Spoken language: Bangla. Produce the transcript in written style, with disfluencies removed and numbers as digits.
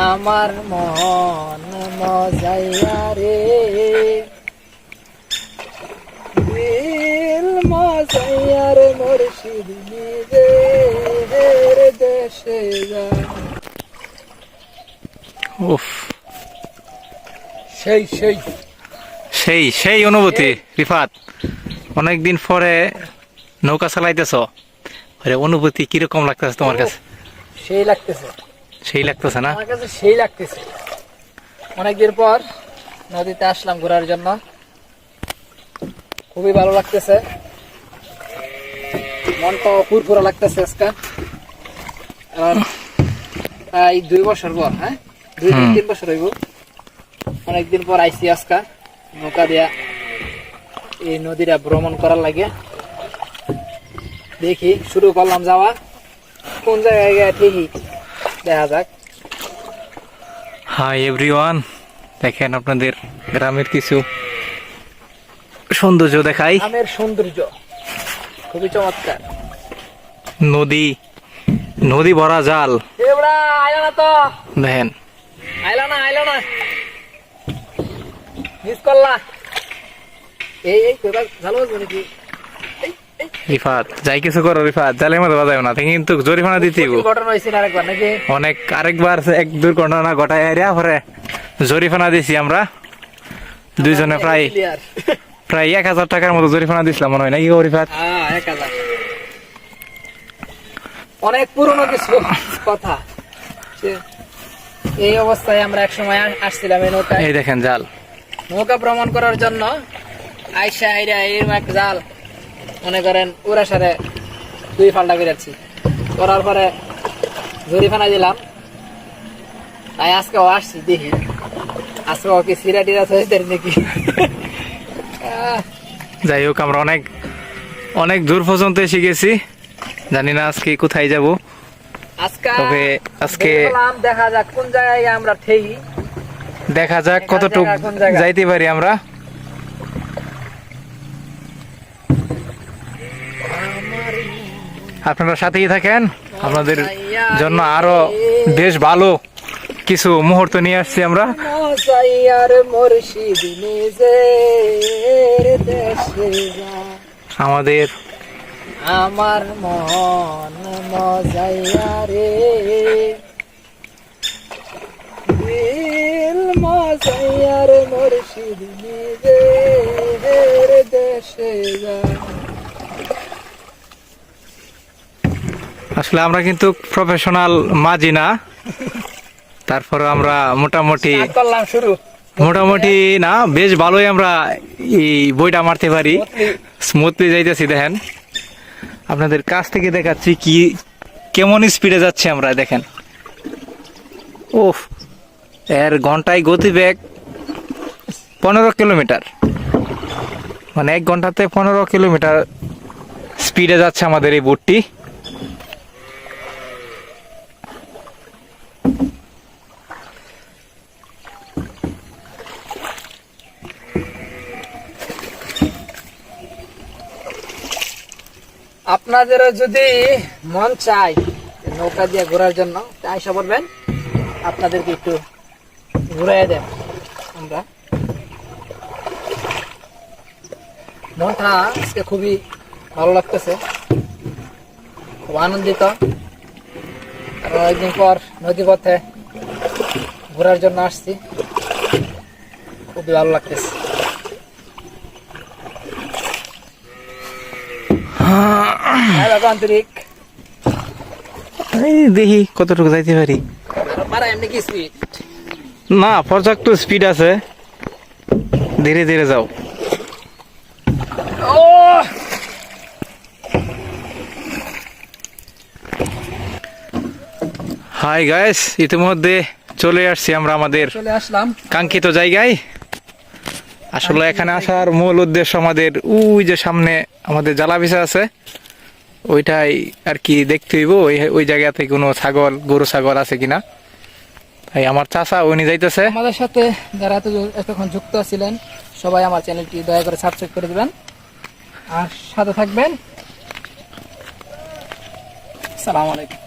আমার মন মজাইয়া রে, দিল মজাইয়া রে মুর্শিদ নিজের দেশে যা। উফ, সেই সেই সেই সেই অনুভূতি রিফাত। অনেকদিন পরে নৌকা চালাইতেছ, অনুভূতি কিরকম লাগতেছে তোমার কাছে? সেই লাগতেছে, সেই লাগতেছে না? আমার কাছে সেই লাগতেছে। অনেকদিন পর নদীতে আসলাম ঘোরার জন্য, খুবই ভালো লাগতেছে, মনটা ফুরফুরা লাগতেছে আজকে। আর প্রায় 2 বছর পর, হ্যাঁ 2-3 বছর হইব, অনেকদিন পর আইসি আজকা নৌকা দিয়া এই নদীটা ভ্রমণ করার লাগে। দেখি শুরু করলাম যাওয়া, কোন জায়গায় গিয়ে ঠিকই দেখা যাক। হাই এভরিওয়ান, দেখেন আপনাদের গ্রামের কিছু সৌন্দর্য দেখাই। গ্রামের সৌন্দর্য খুবই চমৎকার। নদী, নদী ভরা জাল এবড়া আইলা না তো, দেখেন। আইলা না মিস করলা। এই এই কইবা ভালো হবে নাকি? রিফাত যাই কিছু করো, রিফাত জালের মধ্যে বাজায় না, কিন্তু জরিমানা দিতে হইব। ঘটনা হইছে না আরেকবার নাকি? অনেক, আরেকবার এক দুর্ঘটনা ঘটায় আইরা পরে জরিমানা দিছি আমরা দুইজনে, প্রায় 1000 টাকার মতো জরিমানা দিছিলাম মনে হয়, নাকি গো রিফাত? 1000। অনেক পুরনো কিছু কথা। এই অবস্থায় আমরা এক সময় আসছিলাম এই নৌকা, এই দেখেন জাল, নৌকা ভ্রমণ করার জন্য। আইসা আইরা এরকম এক জাল মনে করেন ওরা সারে 2 ফাল্টা করে যাচ্ছি, করার পরে জরিমানা দিলাম। তাই আজকে আসছি, দেখি আজকে ওকে সিরা টিরা হয়েছে নাকি। যাই হোক আমরা অনেক অনেক দূর পর্যন্ত এসে গেছি, জানি না আজকে কোথায় যাব। তবে আজকে দেখা যাক কোন জায়গায় আমরা ঠেই, দেখা যাক কতটুকু যাইতে পারি আমরা। আপনারা সাথেই থাকেন, আপনাদের জন্য আরো বেশ ভালো কিছু মুহূর্ত নিয়ে আসছি আমরা। আমাদের আমার মন মজাইয়া রে, দিল মজাইয়া রে মুর্শিদ নিজের দেশে যা। আসলে আমরা কিন্তু প্রফেশনাল মাঝি না, তারপরে আমরা মোটামুটি না বেশ ভালোই আমরা এই বইটা মারতে পারি, স্মুথলি যাইতেছি। দেখেন আপনাদের কাছ থেকে দেখাচ্ছি কি কেমন স্পিডে যাচ্ছে আমরা, দেখেন। ওহ, এর ঘন্টায় গতিবেগ 15 কিলোমিটার, মানে 1 ঘন্টাতে 15 কিলোমিটার স্পিডে যাচ্ছে আমাদের এই বোটটি। আপনাদেরও যদি মন চায় নৌকা দিয়ে ঘোরার জন্য, আশা করবেন আপনাদেরকে একটু ঘুরাইয়া দেন আমরা। মনটা আজকে খুবই ভালো লাগতেছে, খুব আনন্দিত। একদিন পর নদীপথে ঘোরার জন্য আসছি, খুবই ভালো লাগতেছে। আন্তরিক দেখি কতটুকু যাইতে পারি। এমনি কি স্পিড না, পর্যাপ্ত স্পিড আছে, ধীরে ধীরে যাও। হাই গাইস, ইতিমধ্যে চলে আসছি আমরা আমাদের কাঙ্ক্ষিত জায়গায়। আসলে এখানে আসার মূল উদ্দেশ্য আমাদের ওই যে সামনে আমাদের জালাবিছা আছে, ওইটাই আর কি দেখতে হইব, ওই জায়গাতে কোনো ছাগল, গরু ছাগল আছে কিনা। তাই আমার চাচা উনি যাইতেছে আমাদের সাথে। যারা এতক্ষণ যুক্ত ছিলেন সবাই আমার চ্যানেলটি দয়া করে সাবস্ক্রাইব করে দিবেন আর সাথে থাকবেন। আসসালামু আলাইকুম।